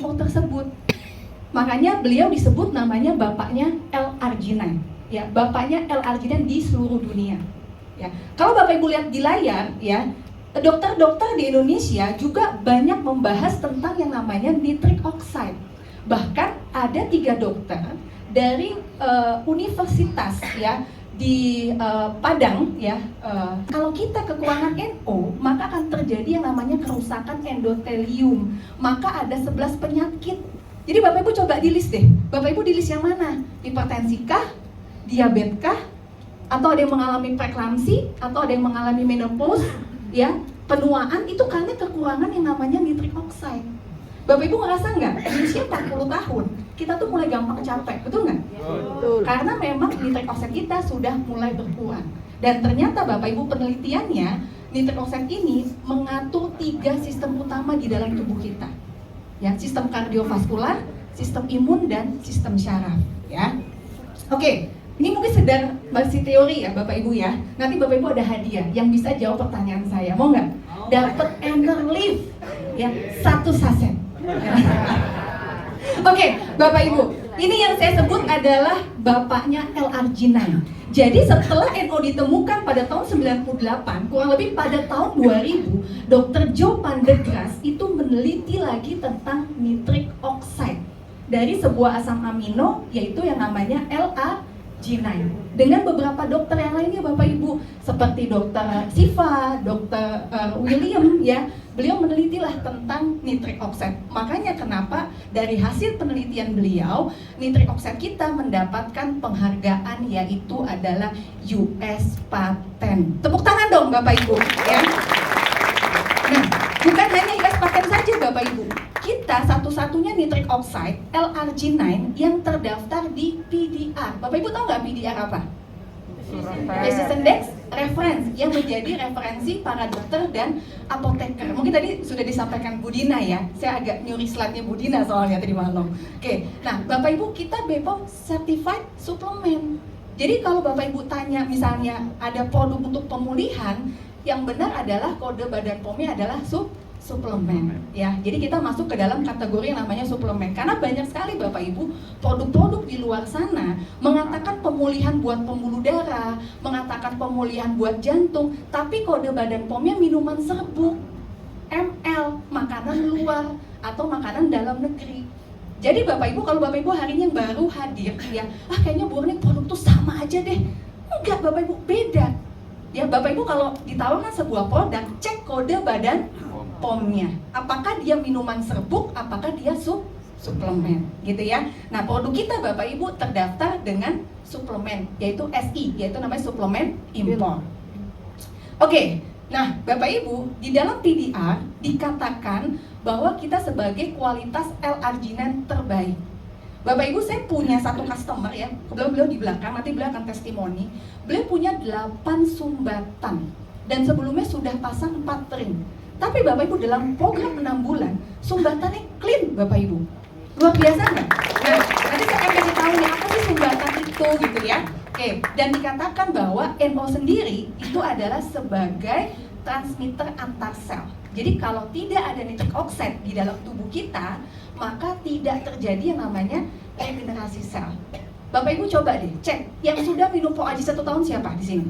NO tersebut. Makanya beliau disebut namanya bapaknya L-arginine. Ya, bapaknya L-arginine di seluruh dunia. Ya, kalau Bapak Ibu lihat di layar, ya, dokter-dokter di Indonesia juga banyak membahas tentang yang namanya nitric oxide. Bahkan ada 3 dokter dari universitas ya di Padang ya, kalau kita kekurangan NO maka akan terjadi yang namanya kerusakan endotelium, maka ada 11 penyakit. Jadi Bapak Ibu coba di list deh, Bapak Ibu di list yang mana? Hipertensi kah? Diabetes kah? Atau ada yang mengalami preeklamsi? Atau ada yang mengalami menopause? Ya, penuaan itu karena kekurangan yang namanya nitric oxide. Bapak Ibu ngerasa nggak, di usia 40 tahun, kita tuh mulai gampang capek, betul nggak? Betul. Karena memang nitric oxide kita sudah mulai berkurang. Dan ternyata Bapak Ibu penelitiannya, nitric oxide ini mengatur 3 sistem utama di dalam tubuh kita. Ya, sistem kardiovaskular, sistem imun, dan sistem syaraf. Ya, oke. Ini mungkin sedang masih teori ya Bapak Ibu ya. Nanti Bapak Ibu ada hadiah yang bisa jawab pertanyaan saya. Mau nggak? Dapat Enerlift ya, 1 saset. Oke, Bapak Ibu, ini yang saya sebut adalah bapaknya L-arginine. Jadi setelah NO ditemukan pada tahun 98, kurang lebih pada tahun 2000, Dr. Joe Pandegras itu meneliti lagi tentang nitric oxide dari sebuah asam amino, yaitu yang namanya L-arginine. Dengan beberapa dokter yang lainnya Bapak Ibu, seperti Dr. Siva, Dr. William ya, beliau menelitilah tentang nitric oxide. Makanya kenapa dari hasil penelitian beliau, nitric oxide kita mendapatkan penghargaan, yaitu adalah US patent. Tepuk tangan dong Bapak Ibu ya. Nah, bukan hanya US patent saja Bapak Ibu, kita satu-satunya nitric oxide L-arginine yang terdaftar di PDR. Bapak Ibu tahu nggak PDR apa? Disease Index Reference, yang menjadi referensi para dokter dan apoteker. Mungkin tadi sudah disampaikan Bu Dina ya, saya agak nyuri slide-nya Bu Dina soalnya tadi malam. Oke, nah Bapak Ibu kita BPOM Certified Supplement. Jadi kalau Bapak Ibu tanya misalnya ada produk untuk pemulihan, yang benar adalah kode badan POM-nya adalah suplemen ya. Jadi kita masuk ke dalam kategori yang namanya suplemen, karena banyak sekali Bapak Ibu produk-produk di luar sana mengatakan pemulihan buat pembuluh darah, mengatakan pemulihan buat jantung, tapi kode badan POM-nya minuman serbuk, ml, makanan luar atau makanan dalam negeri. Jadi Bapak Ibu, kalau Bapak Ibu hari ini yang baru hadir ya, kayaknya Bu Ning produk tuh sama aja deh. Enggak Bapak Ibu, beda. Ya Bapak Ibu kalau ditawarkan sebuah produk, cek kode badan POM-nya. Apakah dia minuman serbuk, apakah dia suplemen, gitu ya. Nah, produk kita Bapak Ibu terdaftar dengan suplemen, yaitu SI, yaitu namanya suplemen impor. Oke, nah Bapak Ibu, di dalam PDR dikatakan bahwa kita sebagai kualitas L-arginine terbaik. Bapak Ibu, saya punya satu customer ya, beliau di belakang, nanti beliau akan testimoni. Beliau punya 8 sumbatan, dan sebelumnya sudah pasang 4 ring. Tapi Bapak Ibu dalam program 6 bulan, sumbatannya clean Bapak Ibu. Luar biasa nggak? Nah, nanti saya akan kasih tahu nih, apa sih sumbatan itu gitu ya. Oke, dan dikatakan bahwa NO sendiri itu adalah sebagai transmitter antar sel. Jadi kalau tidak ada nitric oxide di dalam tubuh kita, maka tidak terjadi yang namanya regenerasi sel. Bapak Ibu coba deh cek, yang sudah minum POAG 1 tahun siapa di sini?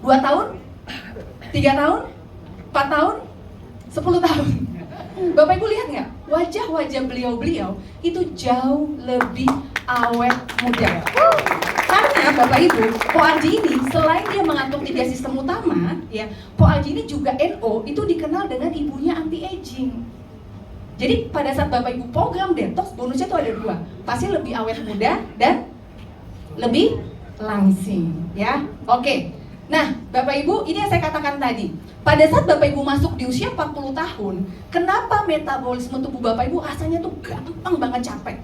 2 tahun? 3 tahun? 4 tahun? 10 tahun? Bapak Ibu lihat nggak? Wajah-wajah beliau-beliau itu jauh lebih awet muda. Karena Bapak Ibu, POAG ini selain dia mengatur 3 sistem utama, ya, POAG ini juga NO itu dikenal dengan ibunya anti-aging. Jadi pada saat Bapak Ibu program detox, bonusnya itu ada 2, pasti lebih awet muda dan lebih langsing, ya. Oke. Nah, Bapak Ibu, ini yang saya katakan tadi. Pada saat Bapak Ibu masuk di usia 40 tahun, kenapa metabolisme tubuh Bapak Ibu rasanya tuh gampang banget capek?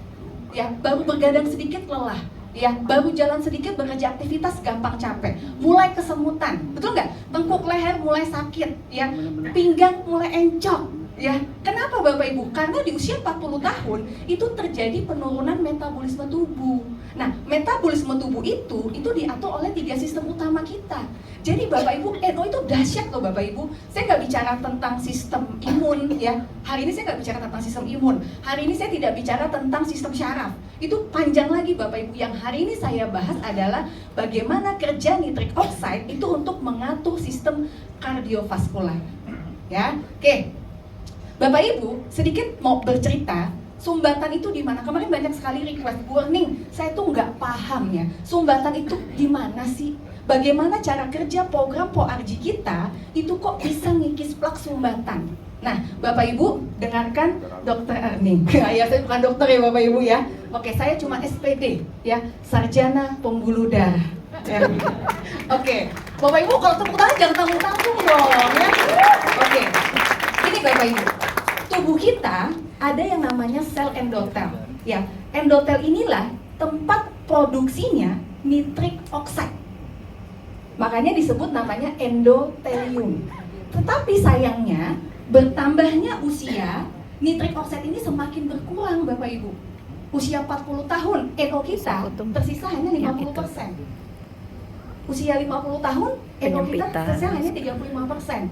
Ya, baru bergadang sedikit lelah. Ya, baru jalan sedikit bekerja aktivitas gampang capek. Mulai kesemutan, betul nggak? Tengkuk leher mulai sakit, ya. Pinggang mulai encok. Ya, kenapa Bapak Ibu? Karena di usia 40 tahun itu terjadi penurunan metabolisme tubuh. Nah, metabolisme tubuh itu diatur oleh 3 sistem utama kita. Jadi Bapak Ibu, NO itu dahsyat loh Bapak Ibu. Saya nggak bicara tentang sistem imun ya. Hari ini saya nggak bicara tentang sistem imun. Hari ini saya tidak bicara tentang sistem syaraf. Itu panjang lagi Bapak Ibu. Yang hari ini saya bahas adalah bagaimana kerja nitric oxide itu untuk mengatur sistem kardiovaskular. Ya, oke. Bapak Ibu, sedikit mau bercerita, sumbatan itu di mana? Kemarin banyak sekali request, warning, saya tuh nggak paham ya, sumbatan itu di mana sih? Bagaimana cara kerja program POARJI kita itu kok bisa ngikis plak sumbatan? Nah, Bapak Ibu dengarkan Dr. Erning. Ya, saya bukan dokter ya Bapak Ibu ya. Oke, saya cuma SPD ya, sarjana pembuluh darah. Ya. Oke, Bapak Ibu kalau tepuk tangan jangan tanggung-tanggung dong ya. Oke, ini Bapak Ibu. Tubuh kita ada yang namanya sel endotel. Ya, endotel inilah tempat produksinya nitric oxide. Makanya disebut namanya endotelium. Tetapi sayangnya bertambahnya usia, nitric oxide ini semakin berkurang Bapak Ibu. Usia 40 tahun, NO kita tersisa hanya 50%. Usia 50 tahun, NO kita tersisa hanya 35%.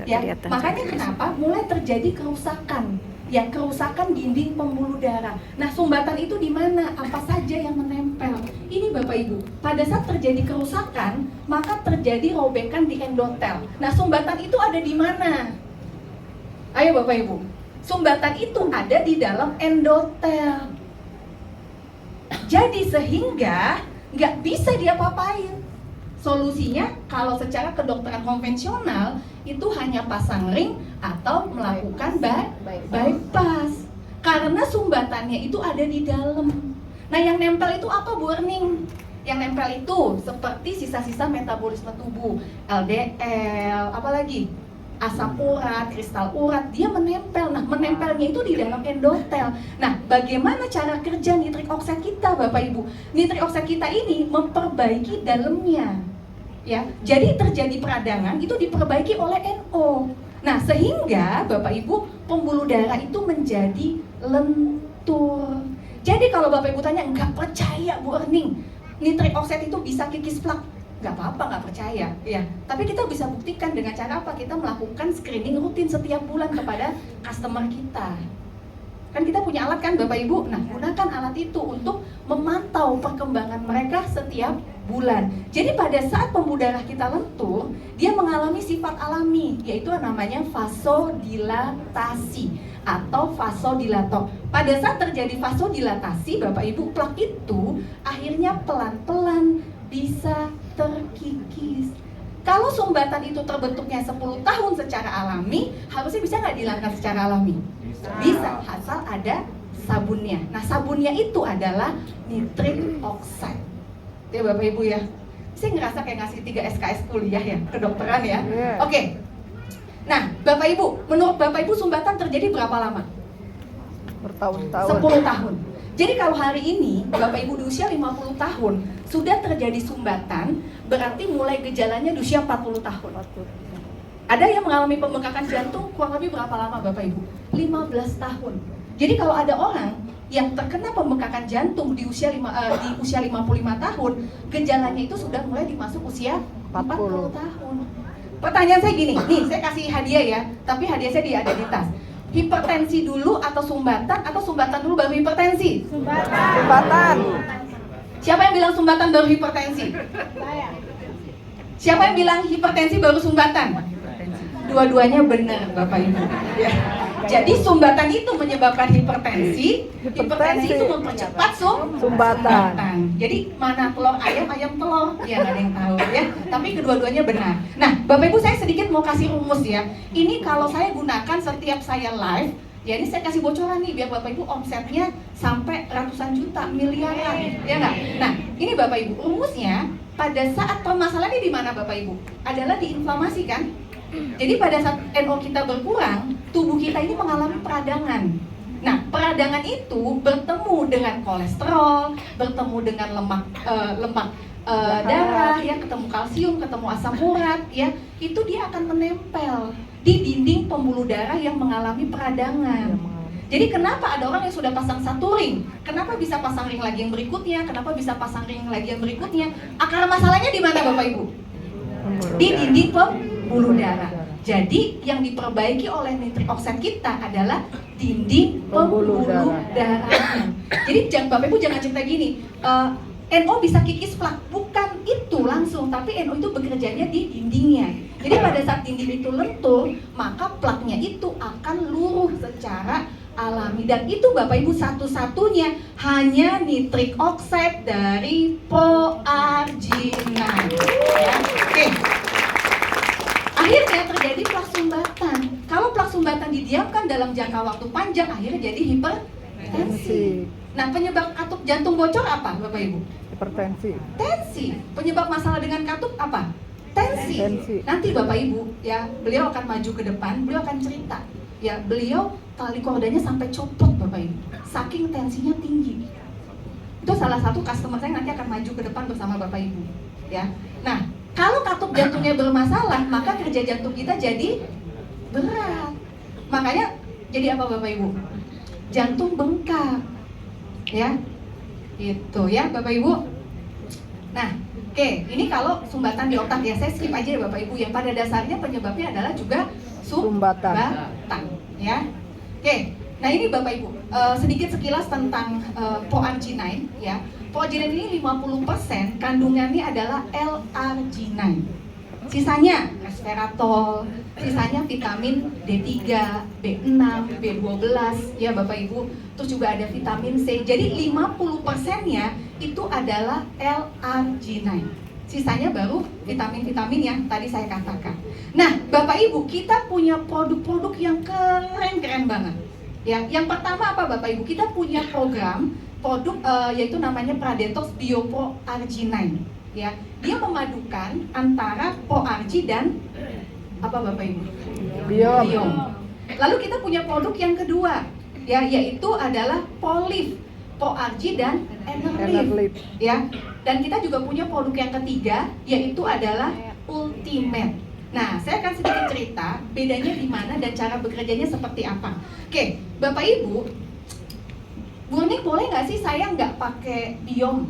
Ya, makanya kenapa mulai terjadi kerusakan, ya kerusakan dinding pembuluh darah. Nah, sumbatan itu di mana? Apa saja yang menempel? Ini Bapak Ibu, pada saat terjadi kerusakan, maka terjadi robekan di endotel. Nah, sumbatan itu ada di mana? Ayo Bapak Ibu, sumbatan itu ada di dalam endotel. Jadi sehingga nggak bisa diapa-apain. Solusinya kalau secara kedokteran konvensional itu hanya pasang ring atau melakukan bypass. Karena sumbatannya itu ada di dalam. Nah, yang nempel itu apa Bu Erning? Yang nempel itu seperti sisa-sisa metabolisme tubuh, LDL, apalagi asam urat, kristal urat, dia menempel. Nah, menempelnya itu di dalam endotel. Nah, bagaimana cara kerja nitric oxide kita, Bapak Ibu? Nitric oxide kita ini memperbaiki dalamnya. Ya, jadi terjadi peradangan itu diperbaiki oleh NO. Nah, sehingga Bapak Ibu pembuluh darah itu menjadi lentur. Jadi kalau Bapak Ibu tanya, nggak percaya Bu Erning, nitric oxide itu bisa kikis plak. Nggak apa-apa, nggak percaya ya. Tapi kita bisa buktikan dengan cara apa? Kita melakukan screening rutin setiap bulan kepada customer kita. Kan kita punya alat kan Bapak Ibu? Nah, gunakan alat itu untuk memantau perkembangan mereka setiap bulan. Jadi pada saat pembuluh darah kita lentur, dia mengalami sifat alami, yaitu namanya vasodilatasi atau vasodilator. Pada saat terjadi vasodilatasi, Bapak Ibu, plak itu akhirnya pelan-pelan bisa terkikis. Kalau sumbatan itu terbentuknya 10 tahun secara alami, harusnya bisa nggak dihilangkan secara alami? Bisa, asal ada sabunnya. Nah, sabunnya itu adalah nitric oxide. Ya Bapak Ibu ya, saya ngerasa kayak ngasih 3 SKS kuliah ya, kedokteran ya. Oke. Nah, Bapak Ibu, menurut Bapak Ibu sumbatan terjadi berapa lama? Bertahun-tahun. 10 tahun. Jadi kalau hari ini Bapak Ibu di usia 50 tahun sudah terjadi sumbatan, berarti mulai gejalanya di usia 40 tahun. Ada yang mengalami pembengkakan jantung kurang lebih berapa lama Bapak Ibu? 15 tahun. Jadi kalau ada orang yang terkena pembengkakan jantung di usia 55 tahun, gejalanya itu sudah mulai dimasuk usia 40 tahun. Pertanyaan saya gini, nih saya kasih hadiah ya, tapi hadiah saya ada di tas. Hipertensi dulu atau sumbatan dulu baru hipertensi? Sumbatan. Siapa yang bilang sumbatan baru hipertensi? Siapa yang bilang hipertensi baru sumbatan? Dua-duanya benar Bapak Ibu ya. Jadi sumbatan itu menyebabkan hipertensi itu mempercepat sumbatan. Jadi mana telur ayam telur, ya nggak ada yang tahu ya. Tapi kedua-duanya benar. Nah, Bapak Ibu saya sedikit mau kasih rumus ya. Ini kalau saya gunakan setiap saya live, ya ini saya kasih bocoran nih biar Bapak Ibu omsetnya sampai ratusan juta, miliaran, ya nggak? Nah, ini Bapak Ibu rumusnya pada saat permasalahannya di mana Bapak Ibu? Adalah di inflamasi kan? Jadi pada saat NO kita berkurang, tubuh kita ini mengalami peradangan. Nah, peradangan itu bertemu dengan kolesterol, bertemu dengan lemak darah, ya, ketemu kalsium, ketemu asam urat, ya, itu dia akan menempel. di dinding pembuluh darah yang mengalami peradangan. Jadi kenapa ada orang yang sudah pasang satu ring, kenapa bisa pasang ring lagi yang berikutnya, kenapa bisa pasang ring lagi yang berikutnya? Akar masalahnya di mana Bapak Ibu? Di dinding pembuluh darah. Jadi yang diperbaiki oleh nitric oxide kita adalah dinding pembuluh darahnya. Jadi Bapak Ibu jangan cerita gini, NO bisa kikis plak, bukan itu langsung, tapi NO itu bekerjanya di dindingnya. Jadi pada saat dinding itu lentur, maka plaknya itu akan luruh secara alami. Dan itu Bapak Ibu satu-satunya hanya nitric oxide dari proarginine. Ya, oke. Akhirnya terjadi plak sumbatan. Kalau plak sumbatan didiamkan dalam jangka waktu panjang, akhirnya jadi hipertensi. Nah, penyebab katup jantung bocor apa, Bapak Ibu? Hipertensi. Tensi. Penyebab masalah dengan katup apa? Tensi. Nanti Bapak Ibu, ya, beliau akan maju ke depan, beliau akan cerita. Ya, beliau tali kordanya sampai copot, Bapak Ibu. Saking tensinya tinggi. Itu salah satu customer saya nanti akan maju ke depan bersama Bapak Ibu. Ya. Nah, kalau katup jantungnya bermasalah, maka kerja jantung kita jadi berat. Makanya jadi apa Bapak Ibu? Jantung bengkak. Ya, itu ya Bapak Ibu. Nah, oke, ini kalau sumbatan di otak ya, saya skip aja ya Bapak Ibu ya. Pada dasarnya penyebabnya adalah juga sumbatan. Ya, oke. Nah ini Bapak Ibu, sedikit sekilas tentang proarginine ya. Proarginine ini 50% kandungannya adalah L-arginine. Sisanya resveratrol, sisanya vitamin D3, B6, B12 ya Bapak Ibu. Terus juga ada vitamin C. Jadi 50%-nya itu adalah L-arginine. Sisanya baru vitamin-vitamin yang tadi saya katakan. Nah, Bapak Ibu, kita punya produk-produk yang keren-keren banget. Ya, yang pertama apa Bapak Ibu? Kita punya program produk yaitu namanya Pradetox Bioproarginine. Ya, dia memadukan antara proargi dan apa Bapak Ibu? Biom. Lalu kita punya produk yang kedua, ya, yaitu adalah Polif, proargi dan Enerlif. Ya, dan kita juga punya produk yang ketiga, yaitu adalah Ultimate. Nah, saya akan sedikit cerita bedanya di mana dan cara bekerjanya seperti apa. Oke, Bapak Ibu, Burning boleh nggak sih saya nggak pakai biom?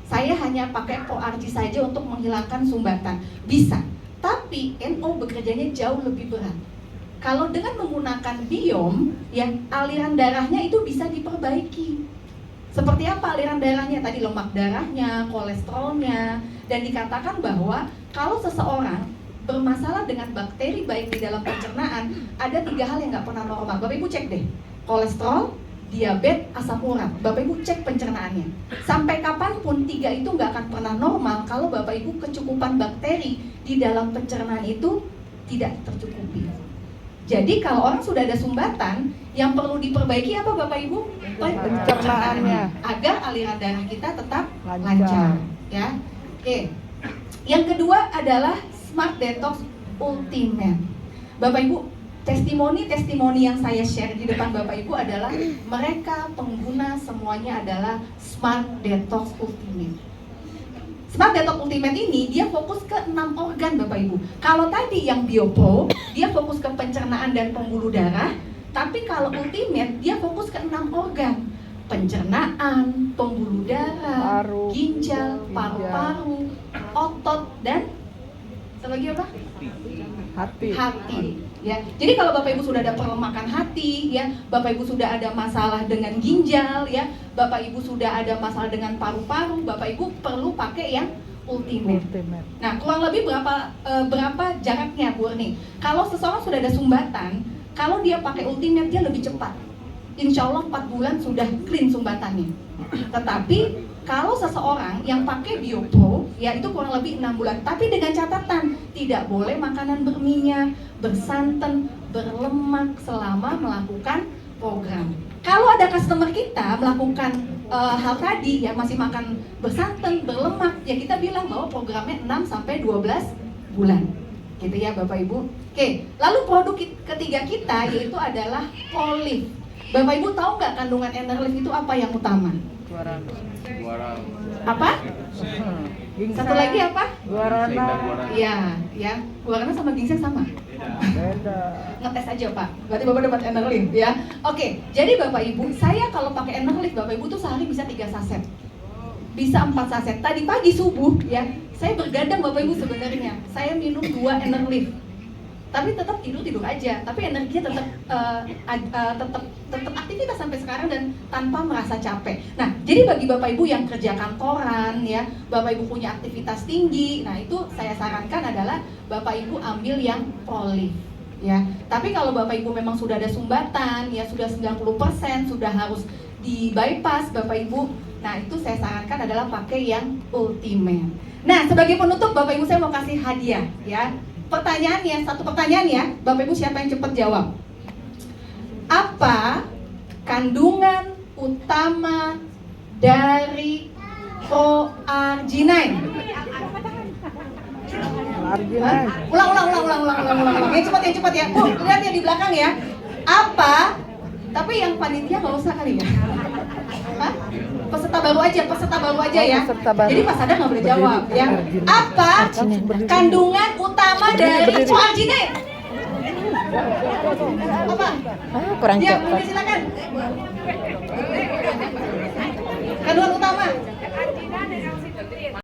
Saya hanya pakai proargi saja untuk menghilangkan sumbatan. Bisa, tapi NO bekerjanya jauh lebih berat. Kalau dengan menggunakan biom, ya aliran darahnya itu bisa diperbaiki. Seperti apa aliran darahnya? Tadi lemak darahnya, kolesterolnya, dan dikatakan bahwa kalau seseorang bermasalah dengan bakteri baik di dalam pencernaan, ada 3 hal yang nggak pernah normal. Bapak Ibu cek deh, kolesterol, diabetes, asam urat. Bapak Ibu cek pencernaannya. Sampai kapanpun 3 itu nggak akan pernah normal kalau Bapak Ibu kecukupan bakteri di dalam pencernaan itu tidak tercukupi. Jadi kalau orang sudah ada sumbatan, yang perlu diperbaiki apa Bapak Ibu? Pencernaannya, agar aliran darah kita tetap lancar. Ya, oke. Yang kedua adalah Smart Detox Ultimate. Bapak Ibu, testimoni yang saya share di depan Bapak Ibu adalah mereka pengguna semuanya adalah Smart Detox Ultimate. Smart Detox Ultimate ini dia fokus ke 6 organ Bapak Ibu. Kalau tadi yang Biopro, dia fokus ke pencernaan dan pembuluh darah. Tapi kalau Ultimate, dia fokus ke 6 organ. Pencernaan, pembuluh darah, ginjal, paru-paru, otot, dan satu lagi apa? Hati. Ya. Jadi kalau Bapak Ibu sudah ada perlemakan hati, ya, Bapak Ibu sudah ada masalah dengan ginjal, ya, Bapak Ibu sudah ada masalah dengan paru-paru, Bapak Ibu perlu pakai yang Ultimate. Nah, kurang lebih berapa jaraknya Bu nih? Kalau seseorang sudah ada sumbatan, kalau dia pakai Ultimate dia lebih cepat. Insya Allah 4 bulan sudah clean sumbatannya. Tetapi kalau seseorang yang pakai Biopro, ya itu kurang lebih 6 bulan. Tapi dengan catatan, tidak boleh makanan berminyak, bersantan, berlemak selama melakukan program. Kalau ada customer kita melakukan hal tadi, ya masih makan bersantan, berlemak, ya kita bilang bahwa programnya 6-12 bulan. Gitu ya Bapak Ibu. Oke, lalu produk ketiga kita yaitu adalah Polif. Bapak Ibu tahu nggak kandungan Enerleaf itu apa yang utama? Guarana. Apa? Ginseng. Satu lagi apa? Guarana. Iya, ya. Guarana sama ginseng sama. Beda. Ngetes aja Pak, berarti Bapak dapat Enerleaf ya. Oke, jadi Bapak Ibu, saya kalau pakai Enerleaf Bapak Ibu tuh sehari bisa 3 saset, bisa 4 saset. Tadi pagi subuh ya, saya bergadang Bapak Ibu sebenarnya. Saya minum 2 Enerleaf, tapi tetap tidur aja, tapi energinya tetap aktivitas sampai sekarang dan tanpa merasa capek. Nah, jadi bagi Bapak Ibu yang kerja kantoran ya, Bapak Ibu punya aktivitas tinggi, nah itu saya sarankan adalah Bapak Ibu ambil yang Prolife ya. Tapi kalau Bapak Ibu memang sudah ada sumbatan ya, sudah 90% sudah harus di bypass Bapak Ibu, nah itu saya sarankan adalah pakai yang Ultimate. Nah, sebagai penutup Bapak Ibu saya mau kasih hadiah ya. Pertanyaannya, satu pertanyaan ya, Bapak Ibu siapa yang cepat jawab? Apa kandungan utama dari Coarginine? Arginine. Ulang. Yang cepat ya. Lihat yang di belakang ya. Apa? Tapi yang panitia nggak usah kali ya. Hah? Peserta baru aja ya. Peserta baru. Jadi Pak Sadar nggak boleh jawab ya. Apa kandungan utama dari Coarginine? Apa? Kurang Ya, cepat. silakan.